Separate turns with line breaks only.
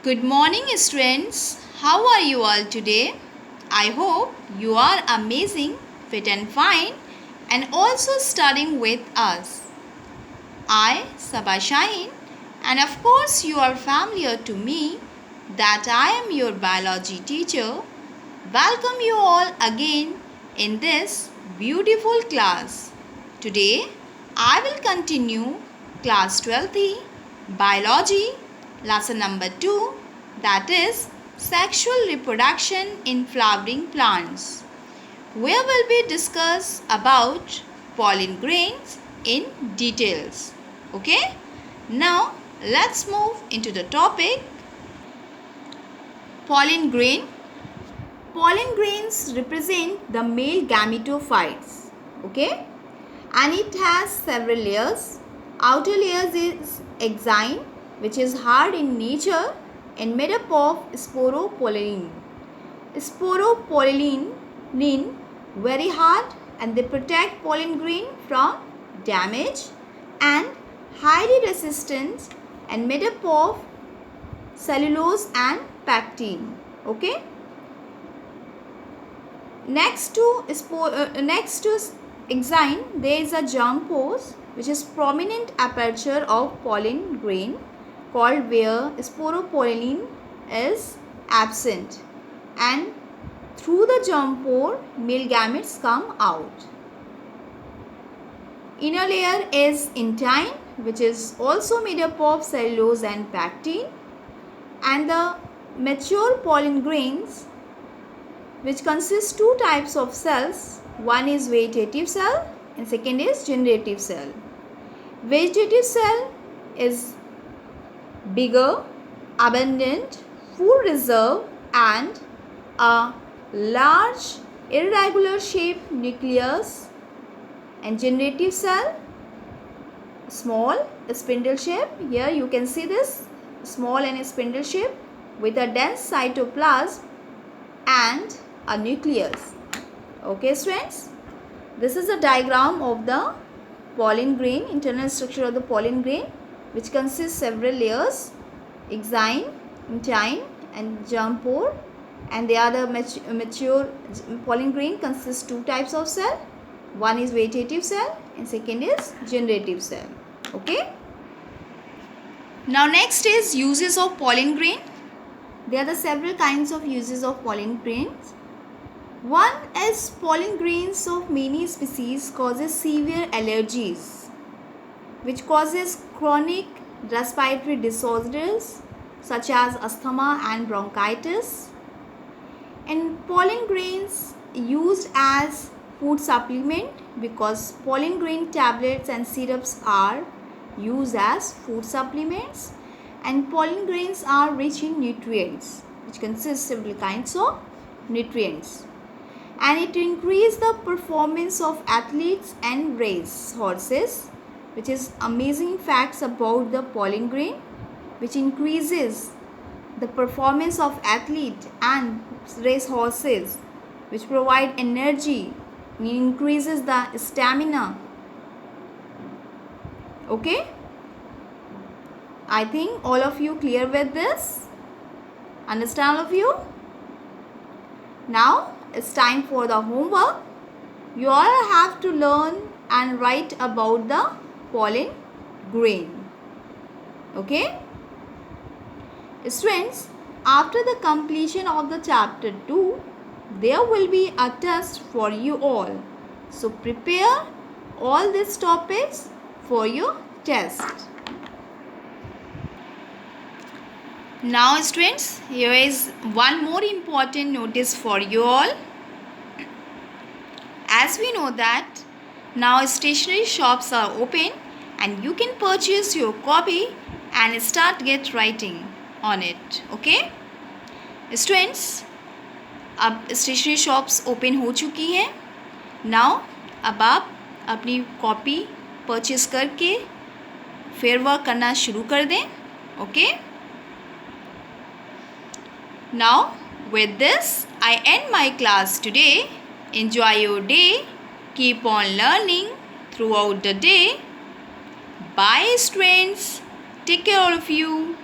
Good morning, students. How are you all today? I hope you are amazing, fit and fine, and also studying with us. I, Sabah Shaheen, and of course you are familiar to me that I am your biology teacher. Welcome you all again in this beautiful class. Today I will continue class 12th biology lesson number 2, that is sexual reproduction in flowering plants, where will be discuss about pollen grains in details. Okay, now let's move into the topic. Pollen grain. Pollen grains represent the male gametophytes. Okay, and it has several layers. Outer layers is exine, which is hard in nature and made up of sporopollen. Sporopollen very hard, and they protect pollen grain from damage and highly resistant and made up of cellulose and pectin. Okay. Next to exine, there is a germ pores, which is prominent aperture of pollen grain called where sporopollen is absent, and through the germ pore male gametes come out. Inner layer is intine, which is also made up of cellulose and pectin, and the mature pollen grains, which consists two types of cells. One is vegetative cell and second is generative cell. Vegetative cell is bigger, abundant, food reserve and a large irregular shaped nucleus, and generative cell small spindle shape. Here you can see this small and spindle shape with a dense cytoplasm and a nucleus. Okay students, this is a diagram of the pollen grain, internal structure of the pollen grain, which consists several layers: exine, intine and germ pore, and they are the mature pollen grain consists two types of cell. One is vegetative cell and second is generative cell. Okay. Now next is uses of pollen grain. There are the several kinds of uses of pollen grains. One is pollen grains of many species causes severe allergies, which causes chronic respiratory disorders such as asthma and bronchitis. And pollen grains used as food supplement, because pollen grain tablets and syrups are used as food supplements, and pollen grains are rich in nutrients, which consists of several kinds of nutrients, and it increases the performance of athletes and race horses, which is amazing facts about the pollen grain, which increases the performance of athlete and race horses, which provide energy and increases the stamina. Okay, I think all of you clear with this. Understand all of you? Now it's time for the homework. You all have to learn and write about the pollen grain. Okay? Students, after the completion of the chapter 2, there will be a test for you all. So prepare all these topics for your test. Now students, here is one more important notice for you all. As we know that now stationery shops are open and you can purchase your copy and start get writing on it. Okay students, अब stationery shops open हो चुकी हैं. Now अब आप अपनी copy purchase करके फिर work करना शुरू कर दें. Okay, now with this I end my class today. Enjoy your day, keep on learning throughout the day. Bye students, take care all of you.